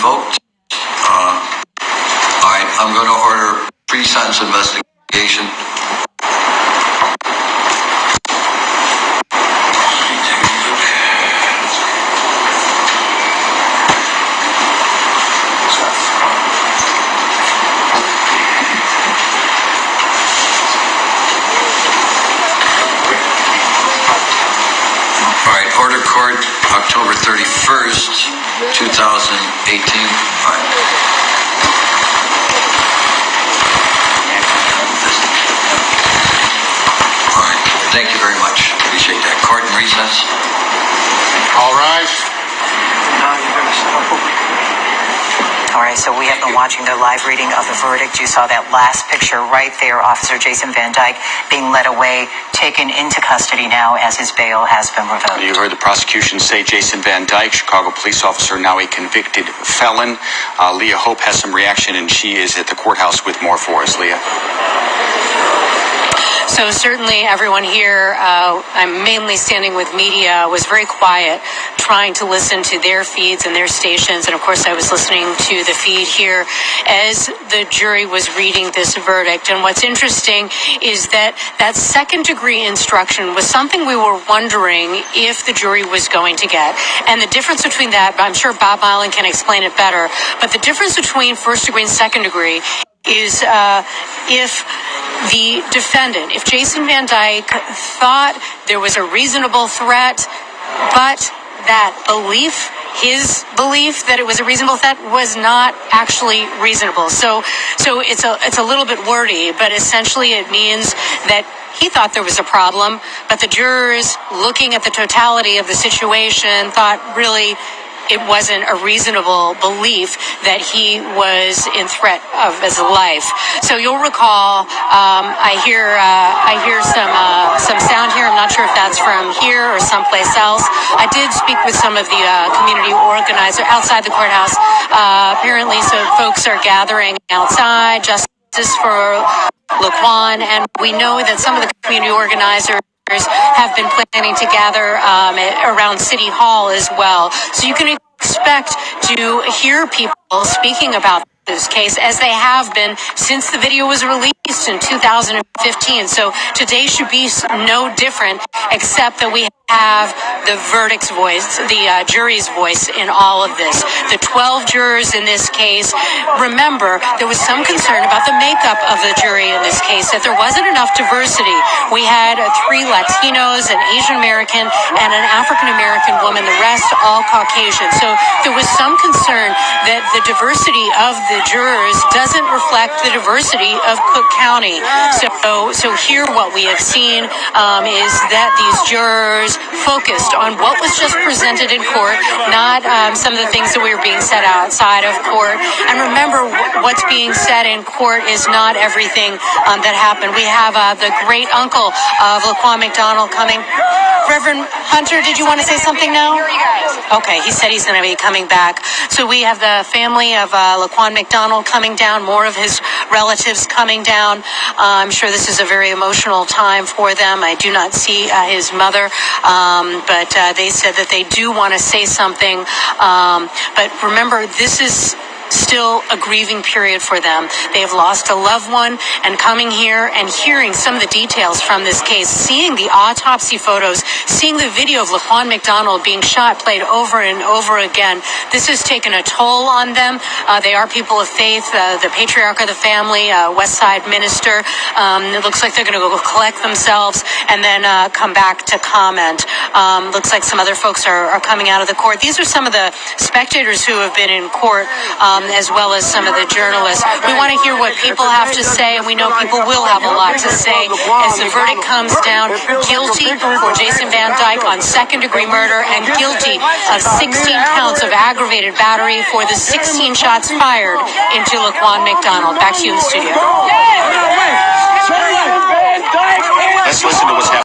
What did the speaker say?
revoked. All right, I'm going to order pre-sentence investigation. All right, order court, October 31st, 2018. All right. Thank you very much. Appreciate that. Court in recess. All rise. All right, so we have been watching the live reading of the verdict. You saw that last picture right there, Officer Jason Van Dyke being led away, taken into custody now as his bail has been revoked. You heard the prosecution say Jason Van Dyke, Chicago police officer, now a convicted felon. Leah Hope has some reaction, and she is at the courthouse with more for us. Leah. So certainly everyone here, I'm mainly standing with media, was very quiet, trying to listen to their feeds and their stations. And of course, I was listening to the feed here as the jury was reading this verdict. And what's interesting is that that second degree instruction was something we were wondering if the jury was going to get. And the difference between that, I'm sure Bob Mylan can explain it better, but the difference between first degree and second degree is if the defendant, if Jason Van Dyke thought there was a reasonable threat, but that belief, his belief that it was a reasonable threat, was not actually reasonable. So it's a little bit wordy, but essentially it means that he thought there was a problem, but the jurors, looking at the totality of the situation, thought really it wasn't a reasonable belief that he was in threat of his life. So you'll recall, I hear some sound here. I'm not sure if that's from here or someplace else. I did speak with some of the community organizers outside the courthouse. Apparently, some folks are gathering outside, justice for Laquan, and we know that some of the community organizers have been planning to gather around City Hall as well. So you can expect to hear people speaking about this case as they have been since the video was released in 2015. So today should be no different, except that we have the verdict's voice, the jury's voice in all of this. The 12 jurors in this case, remember, there was some concern about the makeup of the jury in this case, that there wasn't enough diversity. We had 3 Latinos, an Asian American, and an African American woman, the rest all Caucasian. So there was some concern that the diversity of the jurors doesn't reflect the diversity of Cook County. So here what we have seen is that these jurors focused on what was just presented in court, not some of the things that were being said outside of court. And remember, what's being said in court is not everything that happened. We have the great uncle of Laquan McDonald coming. Reverend Hunter, did you want to say something now? Okay, he said he's going to be coming back. So we have the family of Laquan McDonald coming down, more of his relatives coming down. I'm sure this is a very emotional time for them. I do not see his mother, but they said that they do want to say something. But remember, this is still a grieving period for them. They have lost a loved one, and coming here and hearing some of the details from this case, seeing the autopsy photos, seeing the video of Laquan McDonald being shot, played over and over again, this has taken a toll on them. They are people of faith. The patriarch of the family, West Side minister, it looks like they're going to go collect themselves and then come back to comment. Looks like some other folks are coming out of the court. These are some of the spectators who have been in court, as well as some of the journalists. We want to hear what people have to say, and we know people will have a lot to say as the verdict comes down. Guilty for Jason Van Dyke on second-degree murder and guilty of 16 counts of aggravated battery for the 16 shots fired into Laquan McDonald. Back to you in the studio. Let's listen to what's happening.